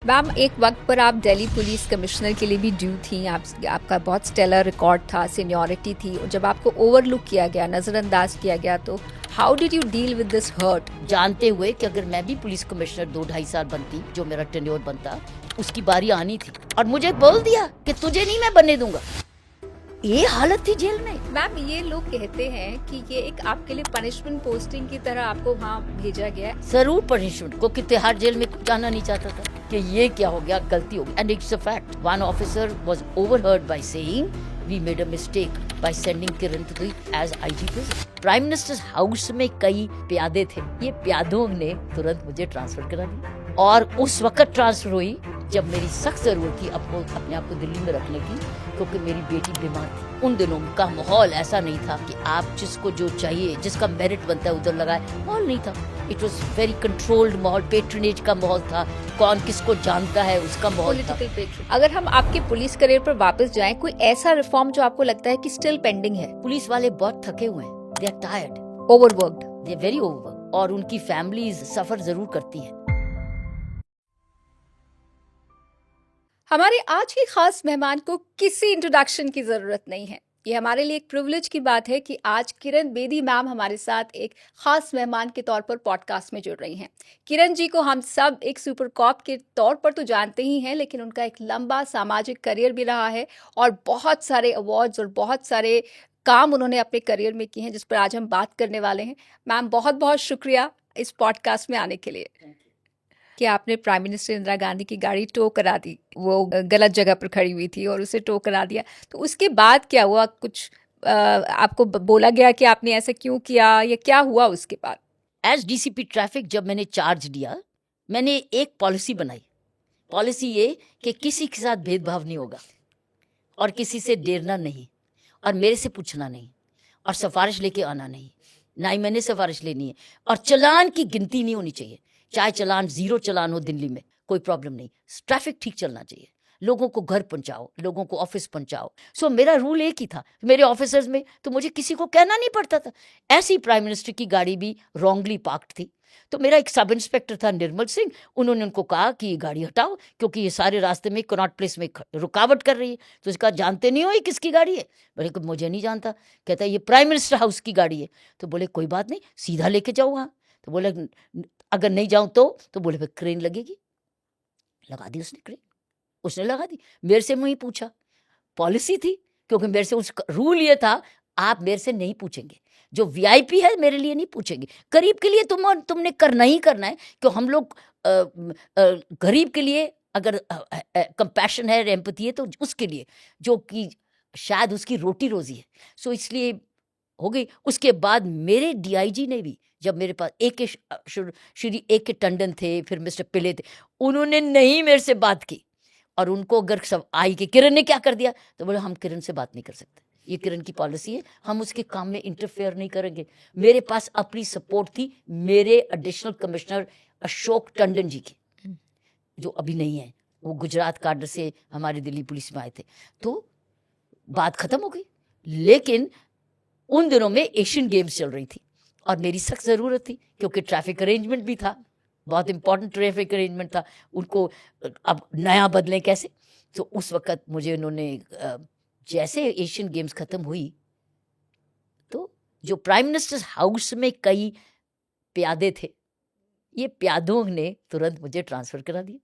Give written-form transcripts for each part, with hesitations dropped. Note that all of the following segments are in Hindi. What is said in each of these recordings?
मैम, एक वक्त पर आप दिल्ली पुलिस कमिश्नर के लिए भी ड्यू थी। आपका बहुत स्टेलर रिकॉर्ड था, सीनियरिटी थी, और जब आपको ओवरलुक किया गया, नज़रअंदाज किया गया, तो how did you deal with this hurt? जानते हुए कि अगर मैं भी पुलिस कमिश्नर 2-2.5 साल बनती, जो मेरा टेन्योर बनता, उसकी बारी आनी थी और मुझे बोल दिया कि तुझे नहीं मैं बनने दूंगा। ये हालत थी जेल में। मैम, ये लोग कहते हैं कि ये एक आपके लिए पनिशमेंट पोस्टिंग की तरह आपको वहाँ भेजा गया है। जरूर पनिशमेंट को, कि तिहाड़ जेल में जाना नहीं चाहता था कि ये क्या हो गया, गलती हो गई। And it's a fact, one officer was overheard by saying we made a mistake by sending Kiran to the as IG prison. Prime minister's house में कई प्यादे थे, ये प्यादों ने तुरंत मुझे ट्रांसफर करा दिया और उस वक्त ट्रांसफर हुई जब मेरी सख्त जरूरत थी अपने आप को दिल्ली में रखने की, क्योंकि मेरी बेटी बीमार थी। उन दिनों का माहौल ऐसा नहीं था कि आप जिसको जो चाहिए, जिसका मेरिट बनता है उधर लगाए, माहौल नहीं था। इट वॉज वेरी कंट्रोल्ड माहौल, पेट्रनेज का माहौल था, कौन किसको जानता है उसका माहौल था। अगर हम आपके पुलिस करियर पर वापस जाएं, कोई ऐसा रिफॉर्म जो आपको लगता है कि स्टिल पेंडिंग है? पुलिस वाले बहुत थके हुए हैं, they are tired, overworked, they are very overworked, और उनकी फैमिलीज सफर जरूर करती हैं। हमारे आज के खास मेहमान को किसी इंट्रोडक्शन की जरूरत नहीं है। ये हमारे लिए एक प्रिविलेज की बात है कि आज किरण बेदी मैम हमारे साथ एक खास मेहमान के तौर पर पॉडकास्ट में जुड़ रही हैं। किरण जी को हम सब एक सुपर कॉप के तौर पर तो जानते ही हैं, लेकिन उनका एक लंबा सामाजिक करियर भी रहा है और बहुत सारे अवार्ड्स और बहुत सारे काम उन्होंने अपने करियर में किए हैं, जिस पर आज हम बात करने वाले हैं। मैम, बहुत बहुत शुक्रिया इस पॉडकास्ट में आने के लिए। कि आपने प्राइम मिनिस्टर इंदिरा गांधी की गाड़ी टो करा दी, वो गलत जगह पर खड़ी हुई थी और उसे टो करा दिया, तो उसके बाद क्या हुआ? कुछ आपको बोला गया कि आपने ऐसा क्यों किया या क्या हुआ उसके बाद? एज डीसीपी ट्रैफिक जब मैंने चार्ज लिया, मैंने एक पॉलिसी बनाई। पॉलिसी ये कि किसी के साथ भेदभाव नहीं होगा और किसी से डेरना नहीं और मेरे से पूछना नहीं और सिफारिश लेके आना नहीं, ना ही मैंने सिफारिश लेनी है, और चालान की गिनती नहीं होनी चाहिए। चाहे चालान 0 चालान हो दिल्ली में, कोई प्रॉब्लम नहीं, ट्रैफिक ठीक चलना चाहिए, लोगों को घर पहुंचाओ, लोगों को ऑफिस पहुंचाओ। सो मेरा रूल एक ही था मेरे ऑफिसर्स में, तो मुझे किसी को कहना नहीं पड़ता था। ऐसी प्राइम मिनिस्टर की गाड़ी भी रॉन्गली पार्क्ड थी, तो मेरा एक सब इंस्पेक्टर था निर्मल सिंह, उन्होंने उनको कहा कि ये गाड़ी हटाओ क्योंकि ये सारे रास्ते में कनॉट प्लेस में रुकावट कर रही है। तो उसका जानते नहीं हो ये किसकी गाड़ी है? बोले कि मुझे नहीं जानता। कहता है ये प्राइम मिनिस्टर हाउस की गाड़ी है। तो बोले कोई बात नहीं, सीधा लेके जाओ वहाँ। तो बोले अगर नहीं जाऊँ तो बोले फिर क्रेन लगेगी। लगा दी उसने क्रेन, उसने लगा दी। मेरे से मुझे पूछा, पॉलिसी थी, क्योंकि मेरे से उस रूल ये था आप मेरे से नहीं पूछेंगे, जो वीआईपी है मेरे लिए नहीं पूछेंगे, गरीब के लिए तुमने करना ही करना है। क्यों हम लोग गरीब के लिए अगर कंपैशन है, एम्पैथी है, तो उसके लिए जो कि शायद उसकी रोटी रोजी है। सो इसलिए हो गई। उसके बाद मेरे डीआईजी ने भी, जब मेरे पास श्री ए के टंडन थे, फिर मिस्टर पिले थे, उन्होंने नहीं मेरे से बात की। और उनको अगर सब आई कि किरण ने क्या कर दिया, तो बोले हम किरण से बात नहीं कर सकते, ये किरण की पॉलिसी है, हम उसके काम में इंटरफेयर नहीं करेंगे। मेरे पास अपनी सपोर्ट थी मेरे एडिशनल कमिश्नर अशोक टंडन जी की, जो अभी नहीं है, वो गुजरात काडर से हमारे दिल्ली पुलिस में आए थे। तो बात खत्म हो गई। लेकिन उन दिनों में एशियन गेम्स चल रही थी और मेरी सख्त ज़रूरत थी, क्योंकि ट्रैफिक अरेंजमेंट भी था, बहुत इंपॉर्टेंट ट्रैफिक अरेंजमेंट था। उनको अब नया बदलें कैसे? तो उस वक्त मुझे उन्होंने जैसे एशियन गेम्स ख़त्म हुई, तो जो प्राइम मिनिस्टर्स हाउस में कई प्यादे थे, ये प्यादों ने तुरंत मुझे ट्रांसफ़र करा दिया।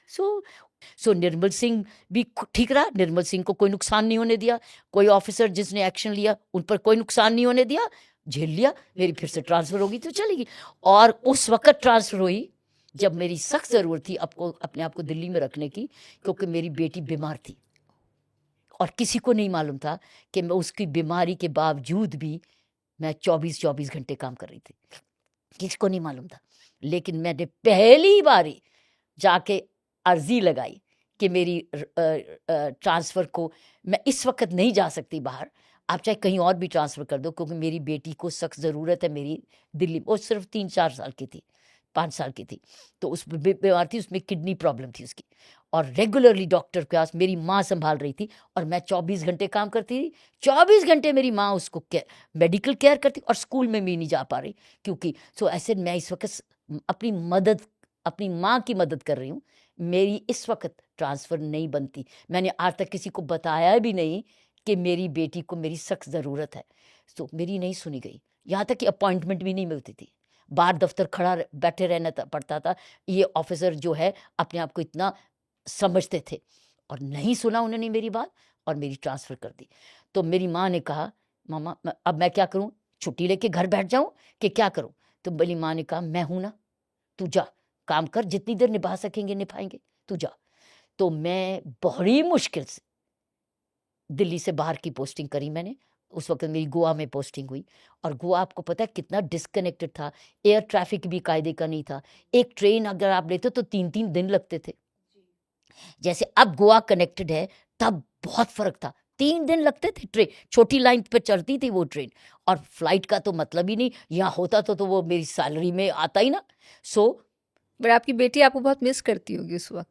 सो निर्मल सिंह भी ठीक रहा, निर्मल सिंह को कोई नुकसान नहीं होने दिया, कोई ऑफिसर जिसने एक्शन लिया उन पर कोई नुकसान नहीं होने दिया, झेल लिया। मेरी फिर से ट्रांसफ़र होगी तो चलेगी। और उस वक्त ट्रांसफ़र हुई जब मेरी सख्त ज़रूरत थी अपने आप को दिल्ली में रखने की, क्योंकि मेरी बेटी बीमार थी और किसी को नहीं मालूम था कि मैं उसकी बीमारी के बावजूद भी मैं 24-24 घंटे काम कर रही थी, किसी को नहीं मालूम था। लेकिन मैंने पहली बारी जाके अर्जी लगाई कि मेरी ट्रांसफ़र को, मैं इस वक्त नहीं जा सकती बाहर, आप चाहे कहीं और भी ट्रांसफ़र कर दो, क्योंकि मेरी बेटी को सख्त ज़रूरत है मेरी दिल्ली। वो सिर्फ 3-4 साल की थी, 5 साल की थी, तो उस बीमार थी, उसमें किडनी प्रॉब्लम थी उसकी, और रेगुलरली डॉक्टर के पास मेरी माँ संभाल रही थी और मैं 24 घंटे काम करती थी। 24 घंटे मेरी माँ उसको मेडिकल केयर करती, और स्कूल में भी नहीं जा पा रही क्योंकि। सो ऐसे मैं इस वक्त अपनी मदद अपनी माँ की मदद कर रही हूँ। मेरी इस वक्त ट्रांसफ़र नहीं बनती। मैंने आज तक किसी को बताया भी नहीं कि मेरी बेटी को मेरी सख्त ज़रूरत है। तो मेरी नहीं सुनी गई, यहाँ तक कि अपॉइंटमेंट भी नहीं मिलती थी। बाहर दफ्तर बैठे रहना पड़ता था। ये ऑफिसर जो है अपने आप को इतना समझते थे, और नहीं सुना उन्होंने मेरी बात और मेरी ट्रांसफ़र कर दी। तो मेरी माँ ने कहा, मामा अब मैं क्या करूँ, छुट्टी लेके घर बैठ जाऊँ कि क्या करूँ? तो मेरी माँ ने कहा, मैं हूँ ना, तू जा, काम कर, जितनी देर निभा सकेंगे निभाएंगे, तू जा। तो मैं बड़ी मुश्किल से दिल्ली से बाहर की पोस्टिंग करी मैंने। उस वक्त मेरी गोवा में पोस्टिंग हुई, और गोवा आपको पता है कितना डिस्कनेक्टेड था, एयर ट्रैफिक भी कायदे का नहीं था। एक ट्रेन अगर आप लेते तो 3-3 दिन लगते थे। जैसे अब गोवा कनेक्टेड है, तब बहुत फ़र्क था। 3 दिन लगते थे, ट्रेन छोटी लाइन पे चलती थी वो ट्रेन, और फ्लाइट का तो मतलब ही नहीं। यहाँ होता तो वो मेरी सैलरी में आता ही ना। सो बट आपकी बेटी आपको बहुत मिस करती होगी उस वक्त।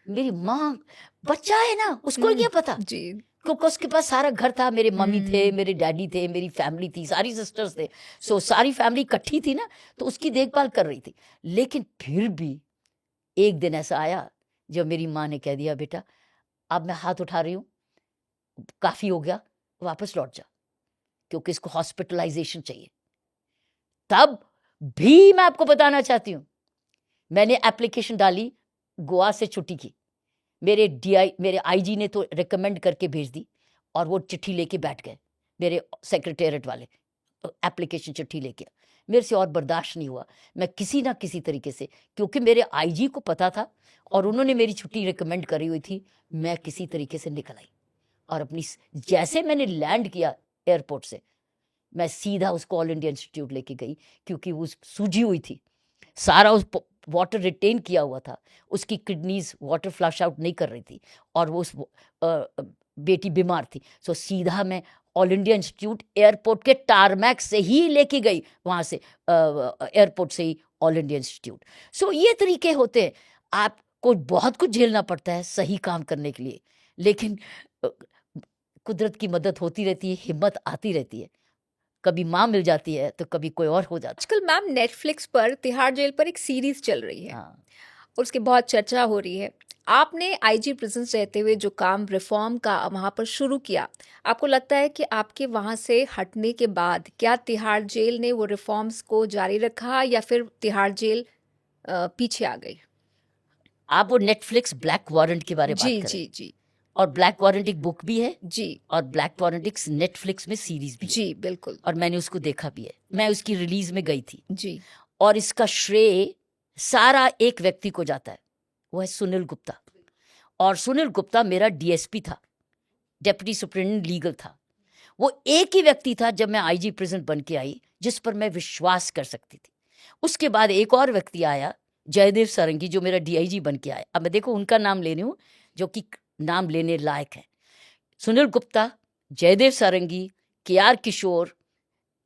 मेरी माँ, बच्चा है ना, उसको क्या पता, जी। क्योंकि उसके पास सारा घर था। मेरे मम्मी थे, मेरे डैडी थे, मेरी फैमिली थी, सारी सिस्टर्स थे। सो सारी फैमिली इकट्ठी थी ना, तो उसकी देखभाल कर रही थी। लेकिन फिर भी एक दिन ऐसा आया जब मेरी माँ ने कह दिया, बेटा अब मैं हाथ उठा रही हूँ, काफ़ी हो गया, वापस लौट जा, क्योंकि इसको हॉस्पिटलाइजेशन चाहिए। तब भी मैं आपको बताना चाहती हूँ, मैंने एप्लीकेशन डाली, गोवा से छुट्टी की। मेरे आईजी ने तो रिकमेंड करके भेज दी, और वो चिट्ठी लेके बैठ गए मेरे सेक्रेटेरिएट वाले, एप्लीकेशन चिट्ठी लेके। मेरे से और बर्दाश्त नहीं हुआ। मैं किसी ना किसी तरीके से, क्योंकि मेरे आईजी को पता था और उन्होंने मेरी छुट्टी रिकमेंड करी हुई थी, मैं किसी तरीके से निकल आई। और जैसे मैंने लैंड किया एयरपोर्ट से, मैं सीधा उसको ऑल इंडिया इंस्टीट्यूट लेके गई, क्योंकि वो सूजी हुई थी, सारा उस वाटर रिटेन किया हुआ था, उसकी किडनीज वाटर फ्लश आउट नहीं कर रही थी, और वो बेटी बीमार थी। सो सीधा मैं ऑल इंडिया इंस्टीट्यूट एयरपोर्ट के टारमैक से ही लेके गई, वहाँ से एयरपोर्ट से ही ऑल इंडिया इंस्टीट्यूट। सो ये तरीके होते हैं। आपको बहुत कुछ झेलना पड़ता है सही काम करने के लिए, लेकिन कुदरत की मदद होती रहती है, हिम्मत आती रहती है। कभी माँ मिल जाती है तो कभी कोई और हो जाता आजकल मैम नेटफ्लिक्स पर तिहाड़ जेल पर एक सीरीज चल रही है। है हाँ, और उसकी बहुत चर्चा हो रही है। आपने आईजी प्रेजेंस रहते हुए जो काम रिफॉर्म का वहां पर शुरू किया, आपको लगता है कि आपके वहां से हटने के बाद क्या तिहाड़ जेल ने वो रिफॉर्म्स को जारी रखा या फिर तिहाड़ जेल पीछे आ गई? आप वो नेटफ्लिक्स ब्लैक वारंट के बारे में जी बात करें। जी जी और ब्लैक वारंट एक बुक भी है, जी और ब्लैक वारंट एक नेटफ्लिक्स में सीरीज भी है, जी बिल्कुल और मैंने उसको देखा भी है। मैं उसकी रिलीज में गई थी, जी और इसका श्रेय सारा एक व्यक्ति को जाता है, वो है सुनील गुप्ता। और सुनील गुप्ता मेरा डीएसपी था, डेप्यूटी सुप्रिटेंडेंट लीगल था। वो एक ही व्यक्ति था जब मैं आईजी प्रेजेंट बन के आई जिस पर मैं विश्वास कर सकती थी। उसके बाद एक और व्यक्ति आया, जयदेव सारंगी, जो मेरा डीआईजी बन के आया। अब मैं देखो उनका नाम ले रही हूँ, जो कि नाम लेने लायक है। सुनील गुप्ता, जयदेव सारंगी, केआर किशोर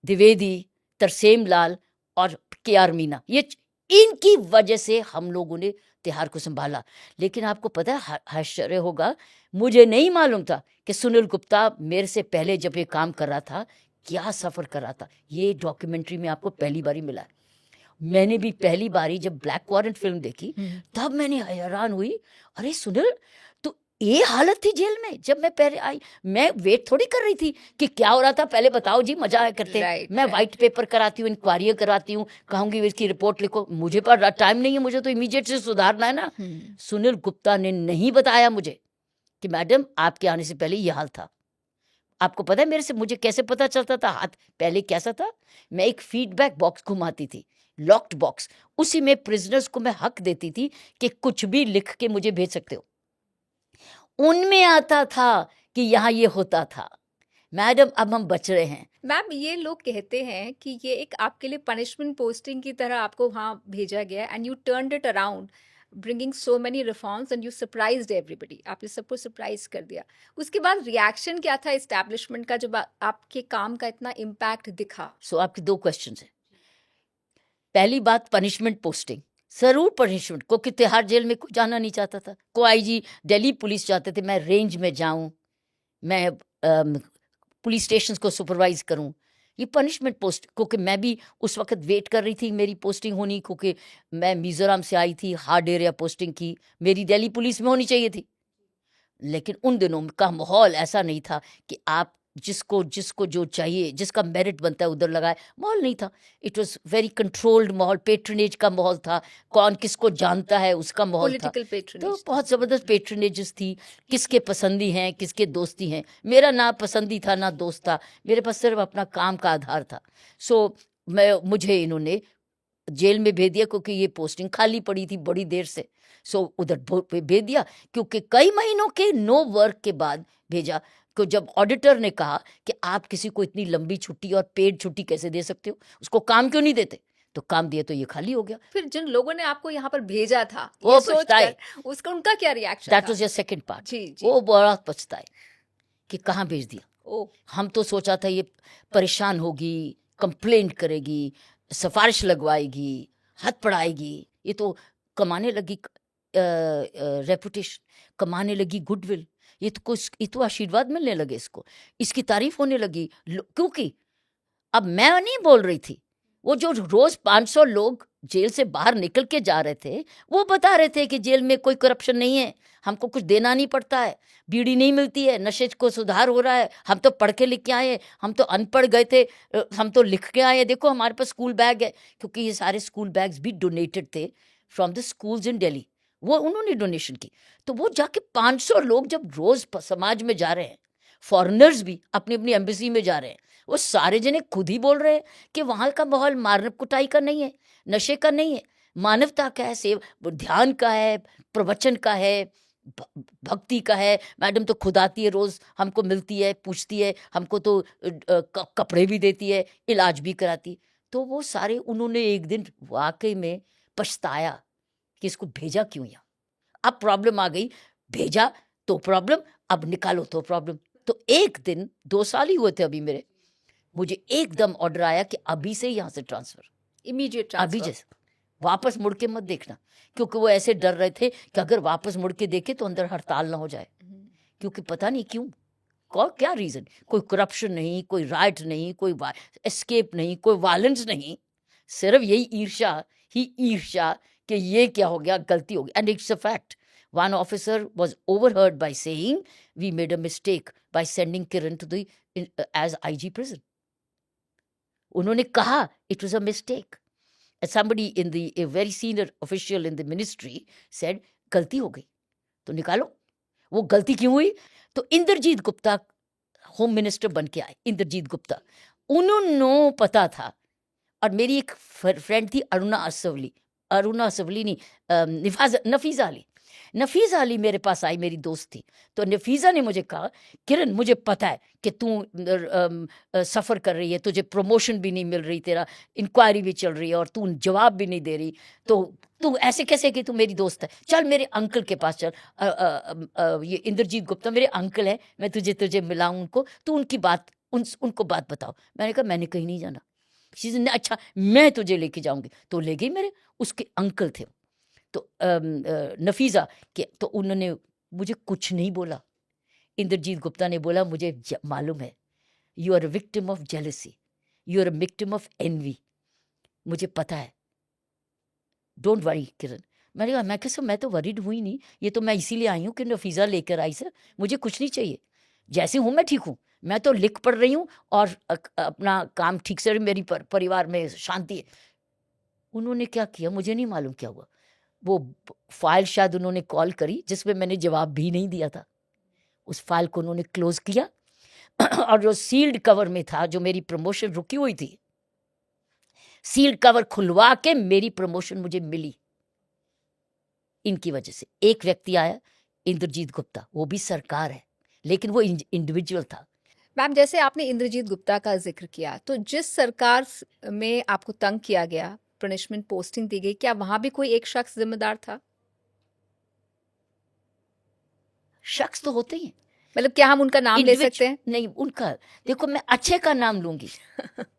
द्विवेदी, तरसेम लाल और केआर मीना, ये इनकी वजह से हम लोगों ने तिहाड़ को संभाला। लेकिन आपको पता है, आश्चर्य होगा, मुझे नहीं मालूम था कि सुनील गुप्ता मेरे से पहले जब ये काम कर रहा था, क्या सफ़र कर रहा था। ये डॉक्यूमेंट्री में आपको पहली बारी मिला है। मैंने भी पहली बारी जब ब्लैक वारंट फिल्म देखी, तब मैंने हैरान हुई, अरे सुनील, तो ये हालत थी जेल में जब मैं पहले आई। मैं वेट थोड़ी कर रही थी कि क्या हो रहा था, पहले बताओ जी, मजा आया करते। मैं वाइट पेपर कराती हूँ, इंक्वायरियाँ कराती हूँ, कहूँगी इसकी रिपोर्ट लिखो, मुझे पर टाइम नहीं है, मुझे तो इमीडिएट से सुधारना है ना। सुनील गुप्ता ने नहीं बताया मुझे कि मैडम आपके आने से पहले ये हाल था। आपको पता है मेरे से मुझे कैसे पता चलता था हाथ पहले कैसा था? मैं एक फीडबैक बॉक्स घुमाती थी, लॉक्ड बॉक्स, उसी में प्रिजनर्स को मैं हक देती थी कि कुछ भी लिख के मुझे भेज सकते हो। उनमें आता था कि यहाँ ये होता था। मैडम अब हम बच रहे हैं। मैम, ये लोग कहते हैं कि ये एक आपके लिए पनिशमेंट पोस्टिंग की तरह आपको वहाँ भेजा गया, and you turned it around, bringing so many reforms and you surprised everybody. आपने सबको सरप्राइज कर दिया। उसके बाद रिएक्शन क्या था एस्टैब्लिशमेंट का जब आपके काम का इतना इम्पैक्ट दिखा? सो आपके 2 क्वेश्चन है। पहली बात, पनिशमेंट पोस्टिंग, जरूर पनिशमेंट, क्योंकि तिहाड़ जेल में कोई जाना नहीं चाहता था। को आईजी दिल्ली पुलिस चाहते थे मैं रेंज में जाऊं, मैं पुलिस स्टेशन को सुपरवाइज करूं। ये पनिशमेंट पोस्ट, क्योंकि मैं भी उस वक्त वेट कर रही थी मेरी पोस्टिंग होनी, क्योंकि मैं मिजोरम से आई थी, हार्ड एरिया पोस्टिंग की, मेरी दिल्ली पुलिस में होनी चाहिए थी। लेकिन उन दिनों का माहौल ऐसा नहीं था कि आप जिसको जिसको जो चाहिए, जिसका मेरिट बनता है उधर लगाए, माहौल नहीं था। इट वाज वेरी कंट्रोल्ड माहौल, पेट्रनेज का माहौल था, कौन किसको जानता है उसका माहौल था। पॉलिटिकल तो पेट्रोनेज। बहुत ज़बरदस्त पेट्रनेजेस थी, किसके पसंदी हैं किसके दोस्ती हैं। मेरा ना पसंदी था ना दोस्त था, मेरे पास सिर्फ अपना काम का आधार था। सो मुझे इन्होंने जेल में भेज दिया, क्योंकि ये पोस्टिंग खाली पड़ी थी बड़ी देर से। सो उधर भेज दिया, क्योंकि कई महीनों के नो वर्क के बाद भेजा। तो जब ऑडिटर ने कहा कि आप किसी को इतनी लंबी छुट्टी और पेड छुट्टी कैसे दे सकते हो, उसको काम क्यों नहीं देते, तो काम दिया तो ये खाली हो गया। फिर जिन लोगों ने आपको यहाँ पर भेजा था, वो ये पछताए। सोचकर उसका उनका क्या रिएक्शन दैट था? Was your second part. जी जी। वो बड़ा पछताए कि कहाँ भेज दिया। ओ, हम तो सोचा था ये परेशान होगी, कंप्लेंट करेगी, सिफारिश लगवाएगी, हाथ पढ़ाएगी, ये तो कमाने लगी रेपुटेशन, कमाने लगी गुडविल, ये तो कुछ, ये तो आशीर्वाद मिलने लगे इसको, इसकी तारीफ होने लगी। क्योंकि अब मैं नहीं बोल रही थी, वो जो रोज 500 लोग जेल से बाहर निकल के जा रहे थे, वो बता रहे थे कि जेल में कोई करप्शन नहीं है, हमको कुछ देना नहीं पड़ता है, बीड़ी नहीं मिलती है, नशे को सुधार हो रहा है, हम तो पढ़ के लिख के आए, हम तो अनपढ़ गए थे, हम तो लिख के आए, देखो हमारे पास स्कूल बैग है। क्योंकि ये सारे स्कूल बैग्स भी डोनेटेड थे from the schools in Delhi, वो उन्होंने डोनेशन की। तो वो जाके 500 लोग जब रोज समाज में जा रहे हैं, फॉरेनर्स भी अपनी अपनी एम्बेसी में जा रहे हैं, वो सारे जने खुद ही बोल रहे हैं कि वहाँ का माहौल मारने कुटाई का नहीं है, नशे का नहीं है, मानवता का है, सेव ध्यान का है, प्रवचन का है, भक्ति का है। मैडम तो खुद आती है, रोज हमको मिलती है, पूछती है, हमको तो कपड़े भी देती है, इलाज भी कराती। तो वो सारे उन्होंने एक दिन वाकई में पछताया कि इसको भेजा क्यों यहाँ। अब प्रॉब्लम आ गई, भेजा तो प्रॉब्लम, अब निकालो तो प्रॉब्लम। तो एक दिन, 2 साल ही हुए थे अभी मेरे, मुझे एकदम ऑर्डर आया कि अभी से यहाँ से ट्रांसफर, इमीडिएट अभी ट्रांसफर। जैसे, वापस मुड़ के मत देखना। क्योंकि वो ऐसे डर रहे थे कि अगर वापस मुड़ के देखे तो अंदर हड़ताल ना हो जाए, क्योंकि पता नहीं क्यों, क्या रीजन, कोई करप्शन नहीं, कोई राइट नहीं, कोई एस्केप नहीं, कोई वायलेंस नहीं, सिर्फ यही ईर्ष्या ही ईर्ष्या कि ये क्या हो गया, गलती हो गई। And it's a fact, one officer was overheard by saying we made a mistake by sending Kiran to the as IG prison. उन्होंने कहा it was a mistake. And somebody in the a very senior official in the ministry said गलती हो गई तो निकालो। वो गलती क्यों हुई? तो इंद्रजीत गुप्ता होम मिनिस्टर बन के आए, इंद्रजीत गुप्ता, उन्होंने पता था। और मेरी एक फ्रेंड थी अरुणा असवली नहीं, नफीजा अली। नफीजा अली मेरे पास आई, मेरी दोस्त थी। तो नफीजा ने मुझे कहा, किरण मुझे पता है कि तू सफ़र कर रही है, तुझे प्रमोशन भी नहीं मिल रही, तेरा इंक्वायरी भी चल रही है और तू जवाब भी नहीं दे रही, तो तू ऐसे कैसे कि तू मेरी दोस्त है, चल मेरे अंकल के पास चल। ये इंद्रजीत गुप्ता मेरे अंकल है, मैं तुझे मिलाऊं उनको, तू उनकी बात उनको बात बताओ। मैंने कहा मैंने कहीं नहीं जाना। अच्छा मैं तुझे लेके जाऊंगी। तो ले गई, मेरे उसके अंकल थे। तो नफीजा के, तो उन्होंने मुझे कुछ नहीं बोला। इंद्रजीत गुप्ता ने बोला, मुझे मालूम है, you are a victim of jealousy, you are a victim of envy, मुझे पता है, डोंट वरी किरण। मैंने कहा, मैं कैसे, मैं तो वरीड हुई नहीं, ये तो मैं इसीलिए आई हूँ कि नफीजा लेकर आई सर, मुझे कुछ नहीं चाहिए, जैसे हूँ मैं ठीक हूँ, मैं तो लिख पढ़ रही हूँ और अपना काम ठीक से, मेरी परिवार में शांति है। उन्होंने क्या किया मुझे नहीं मालूम क्या हुआ, वो फाइल शायद उन्होंने कॉल करी जिसमें मैंने जवाब भी नहीं दिया था, उस फाइल को उन्होंने क्लोज किया और जो सील्ड कवर में था, जो मेरी प्रमोशन रुकी हुई थी, सील्ड कवर खुलवा के मेरी प्रमोशन मुझे मिली इनकी वजह से। एक व्यक्ति आया, इंद्रजीत गुप्ता, वो भी सरकार है लेकिन वो इंडिविजुअल था। मैम, जैसे आपने इंद्रजीत गुप्ता का जिक्र किया, तो जिस सरकार में आपको तंग किया गया, पनिशमेंट पोस्टिंग दी गई, क्या वहां भी कोई एक शख्स जिम्मेदार था? शख्स तो होते हैं, मतलब क्या हम उनका नाम ले सकते हैं? नहीं, उनका देखो, मैं अच्छे का नाम लूंगी,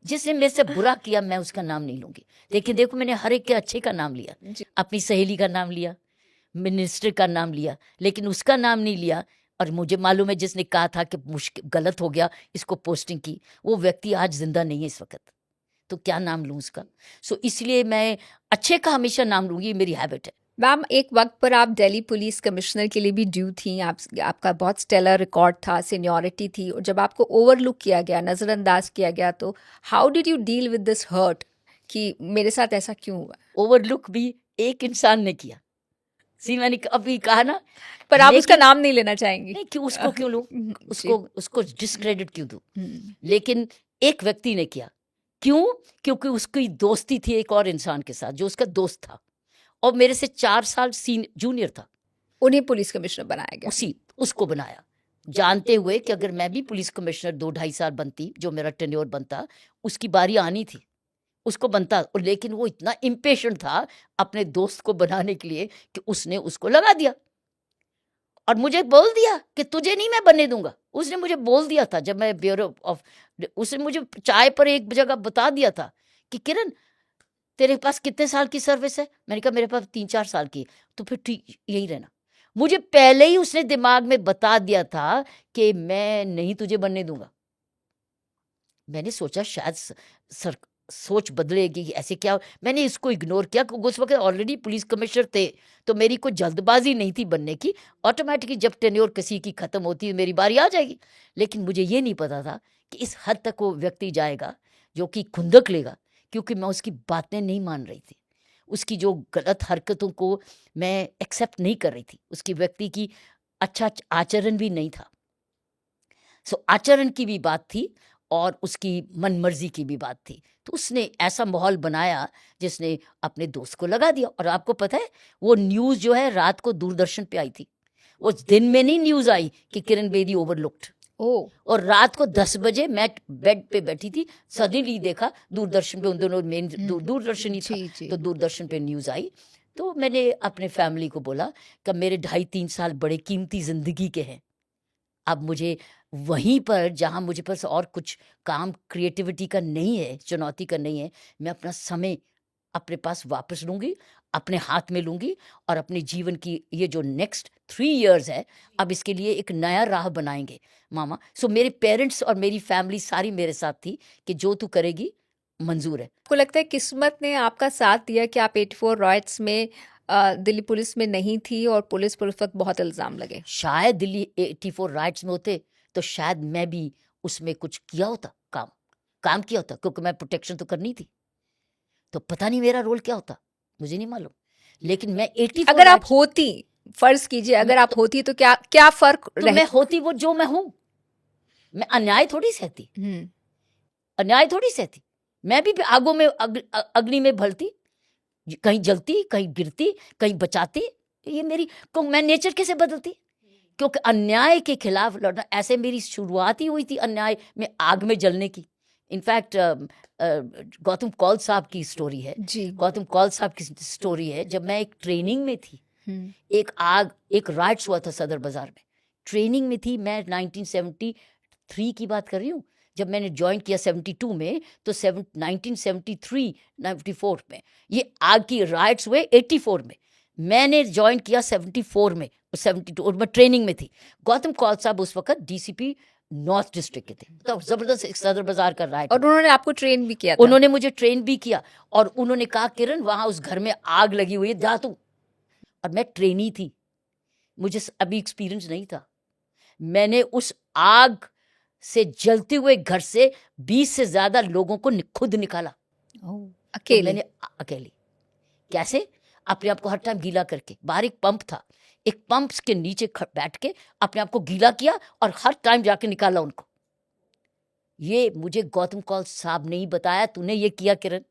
जिसने मेरे से बुरा किया मैं उसका नाम नहीं लूंगी। लेकिन देखो, मैंने हर एक के अच्छे का नाम लिया, अपनी सहेली का नाम लिया, मिनिस्टर का नाम लिया, लेकिन उसका नाम नहीं लिया और मुझे मालूम है जिसने कहा था कि मुश्किल गलत हो गया इसको पोस्टिंग की, वो व्यक्ति आज जिंदा नहीं है इस वक्त, तो क्या नाम लूँ उसका। सो इसलिए मैं अच्छे का हमेशा नाम लूँगी, ये मेरी हैबिट है। मैम, एक वक्त पर आप दिल्ली पुलिस कमिश्नर के लिए भी ड्यू थी। आपका बहुत स्टेलर रिकॉर्ड था, सीनियरिटी थी, और जब आपको ओवरलुक किया गया, नज़रअंदाज किया गया, तो how did you deal with this hurt कि मेरे साथ ऐसा क्यों हुआ? ओवरलुक भी एक इंसान ने किया। सी मैंने अभी कहा ना, पर आप उसका लेकिन नाम नहीं लेना चाहेंगी। नहीं, क्यों उसको क्यों लूँ, जी। उसको डिस्क्रेडिट क्यों दूँ। हम्म, लेकिन एक व्यक्ति ने किया। क्यों? क्योंकि उसकी दोस्ती थी एक और इंसान के साथ जो उसका दोस्त था और मेरे से 4 साल जूनियर था। उन्हें पुलिस कमिश्नर बनाया गया। उसको बनाया, जानते हुए कि अगर मैं भी पुलिस कमिश्नर 2-2.5 साल बनती, जो मेरा टेन्योर बनता, उसकी बारी आनी थी, उसको बनता। और लेकिन वो इतना इम्पेशेंट था अपने दोस्त को बनाने के लिए कि उसने उसको लगा दिया और मुझे बोल दिया कि तुझे नहीं मैं बनने दूंगा। उसने मुझे बोल दिया था जब मैं ब्यूरो ऑफ, उसने मुझे चाय पर एक जगह बता दिया था कि किरण तेरे पास कितने साल की सर्विस है। मैंने कहा मेरे पास 3-4 साल की। तो फिर ठीक यही रहना। मुझे पहले ही उसने दिमाग में बता दिया था कि मैं नहीं तुझे बनने दूंगा। मैंने सोचा शायद सर सोच बदलेगी, ऐसे क्या। मैंने इसको इग्नोर किया क्योंकि उस वक्त ऑलरेडी पुलिस कमिश्नर थे, तो मेरी कोई जल्दबाजी नहीं थी बनने की। ऑटोमेटिकली जब टेन्योर किसी की खत्म होती है मेरी बारी आ जाएगी। लेकिन मुझे ये नहीं पता था कि इस हद तक वो व्यक्ति जाएगा जो कि खुंदक लेगा, क्योंकि मैं उसकी बातें नहीं मान रही थी। उसकी जो गलत हरकतों को मैं एक्सेप्ट नहीं कर रही थी। उसकी व्यक्ति की अच्छा आचरण भी नहीं था। सो आचरण की भी बात थी और उसकी मनमर्जी की भी बात थी। तो उसने ऐसा माहौल बनाया जिसने अपने दोस्त को लगा दिया। और आपको पता है वो न्यूज़ जो है रात को दूरदर्शन पे आई थी। वो दिन में नहीं न्यूज़ आई कि किरण बेदी ओवरलुक्ड। ओ, और रात को 10 बजे मैं बेड पे बैठी थी, सडनली देखा दूरदर्शन पे, उन दोनों मेन दूरदर्शन ही था, जी जी। तो दूरदर्शन पे न्यूज़ आई। तो मैंने अपने फैमिली को बोला कि मेरे 2.5-3 साल बड़े कीमती ज़िंदगी के हैं। अब मुझे वहीं पर जहाँ मुझे पास और कुछ काम क्रिएटिविटी का नहीं है, चुनौती का नहीं है, मैं अपना समय अपने पास वापस लूँगी, अपने हाथ में लूँगी और अपने जीवन की ये जो नेक्स्ट 3 इयर्स है, अब इसके लिए एक नया राह बनाएँगे मामा। सो मेरे पेरेंट्स और मेरी फैमिली सारी मेरे साथ थी कि जो तू करेगी मंज़ूर है। आपको लगता है किस्मत ने आपका साथ दिया कि आप 84 रॉयट्स में दिल्ली पुलिस में नहीं थी और पुलिस पर उस वक्त बहुत इल्ज़ाम लगे? शायद दिल्ली 84 राइट्स में होते तो शायद मैं भी उसमें कुछ किया होता, काम किया होता, क्योंकि मैं प्रोटेक्शन तो करनी थी। तो पता नहीं मेरा रोल क्या होता, मुझे नहीं मालूम। लेकिन मैं 84 अगर आप राइट्स, होती, फर्ज कीजिए अगर आप तो, होती, तो क्या क्या फर्क तो मैं होती वो जो मैं हूँ। मैं अन्याय थोड़ी सहती, अन्याय थोड़ी सहती। मैं भी आगों में अग्नि में भलती, कहीं जलती, कहीं गिरती, कहीं बचाती। ये मेरी को मैं नेचर कैसे बदलती, क्योंकि अन्याय के खिलाफ लड़ना, ऐसे मेरी शुरुआत ही हुई थी अन्याय में आग में जलने की। इनफैक्ट गौतम कौल साहब की स्टोरी है, जी। गौतम कौल साहब की स्टोरी है। जब मैं एक ट्रेनिंग में थी, एक राइट्स हुआ था सदर बाजार में, ट्रेनिंग में थी मैं, 1973 की बात कर रही हूँ। जब मैंने ज्वाइन किया 72 में, तो 1973-94 में ये आग की राइट्स हुए। 84 में मैंने ज्वाइन किया, 74 में, 72 और मैं ट्रेनिंग में थी। गौतम कौल साहब उस वक्त डीसीपी नॉर्थ डिस्ट्रिक्ट के थे, तो जबरदस्त एक सदर बाजार का राइट। और उन्होंने आपको ट्रेन भी किया था? उन्होंने मुझे ट्रेन भी किया और उन्होंने कहा किरण वहां उस घर में आग लगी हुई है, जा तू। और मैं ट्रेनी थी, मुझे अभी एक्सपीरियंस नहीं था। मैंने उस आग से जलते हुए घर से 20 से ज्यादा लोगों को खुद निकाला। तो अकेले? मैंने अकेली, कैसे, अपने आप को हर टाइम गीला करके। बाहर एक पंप था, एक पंप के नीचे बैठ के अपने आप को गीला किया और हर टाइम जाके निकाला उनको। ये मुझे गौतम कौल साहब ने ही बताया, तूने ये किया किरण।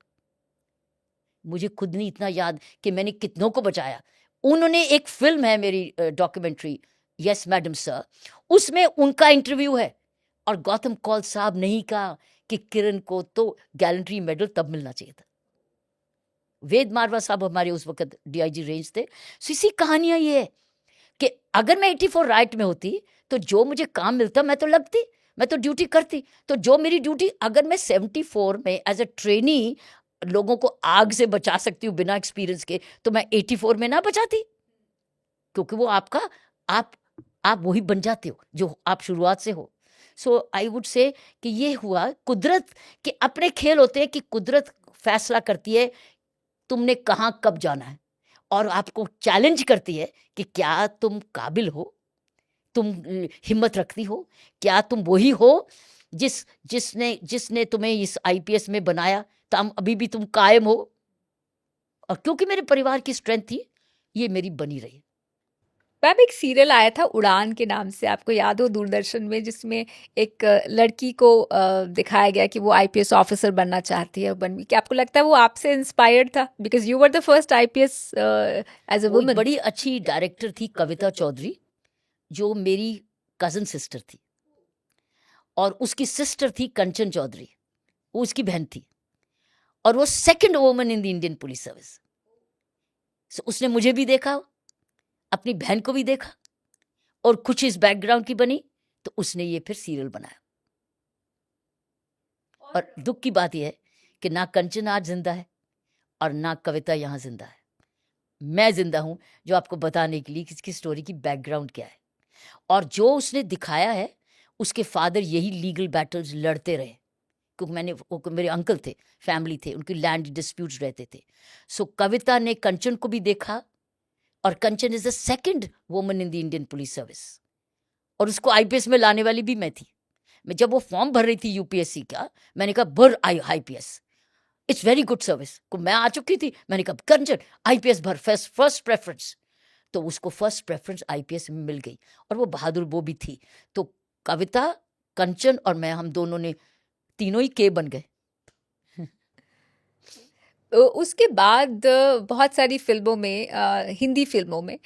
मुझे खुद नहीं इतना याद कि मैंने कितनों को बचाया। उन्होंने, एक फिल्म है मेरी डॉक्यूमेंट्री, यस मैडम सर, उसमें उनका इंटरव्यू है और गौतम कौल साहब ने ही कहा कि किरण को तो गैलेंट्री मेडल तब मिलना चाहिए था। वेद मारवा साहब हमारे उस वक्त डीआईजी रेंज थे। सो इसी कहानियां ये है कि अगर मैं 84 राइट में होती तो जो मुझे काम मिलता मैं तो लगती, मैं तो ड्यूटी करती। तो जो मेरी ड्यूटी, अगर मैं 74 में एज अ ट्रेनी लोगों को आग से बचा सकती हूँ बिना एक्सपीरियंस के, तो मैं 84 में ना बचाती, क्योंकि वो आप आप वही बन जाते हो जो आप शुरुआत से हो। सो आई वुड से कि ये हुआ कुदरत के अपने खेल होते हैं कि कुदरत फैसला करती है तुमने कहाँ कब जाना है, और आपको चैलेंज करती है कि क्या तुम काबिल हो, तुम हिम्मत रखती हो, क्या तुम वही हो जिसने जिसने तुम्हें इस आईपीएस में बनाया, तो अभी भी तुम कायम हो। और क्योंकि मेरे परिवार की स्ट्रेंथ थी, ये मेरी बनी रही। मैम एक सीरियल आया था उड़ान के नाम से, आपको याद हो, दूरदर्शन में, जिसमें एक लड़की को दिखाया गया कि वो आईपीएस ऑफिसर बनना चाहती है, बन क्या आपको लगता है वो आपसे इंस्पायर्ड था? Because you were the first IPS as a वो एक वुमन। बड़ी अच्छी डायरेक्टर थी कविता चौधरी, जो मेरी कजन सिस्टर थी, और उसकी सिस्टर थी कंचन चौधरी, वो उसकी बहन थी, और वो second woman in the Indian police service. उसने मुझे भी देखा, अपनी बहन को भी देखा, और कुछ इस बैकग्राउंड की बनी, तो उसने ये फिर सीरियल बनाया। और दुख की बात यह है कि ना कंचन आज जिंदा है और ना कविता यहाँ जिंदा है। मैं जिंदा हूं जो आपको बताने के लिए कि इसकी स्टोरी की बैकग्राउंड क्या है। और जो उसने दिखाया है, उसके फादर यही लीगल बैटल्स लड़ते रहे, क्योंकि वो मेरे अंकल थे, फैमिली थे, उनकी लैंड डिस्प्यूट्स रहते थे। सो कविता ने कंचन को भी देखा, और Kanchan is the second woman in the Indian police service, और उसको आईपीएस में लाने वाली भी मैं थी। मैं जब वो फॉर्म भर रही थी यूपीएससी का, मैंने कहा भर IPS, it's very good service को मैं आ चुकी थी। मैंने कहा कंचन आईपीएस भर, फर्स्ट प्रेफरेंस। तो उसको फर्स्ट प्रेफरेंस आईपीएस में मिल गई, और वो बहादुर वो भी थी। तो कविता, कंचन और मैं, हम दोनों ने तीनों ही के बन गए। उसके बाद बहुत सारी फिल्मों में, हिंदी फिल्मों में,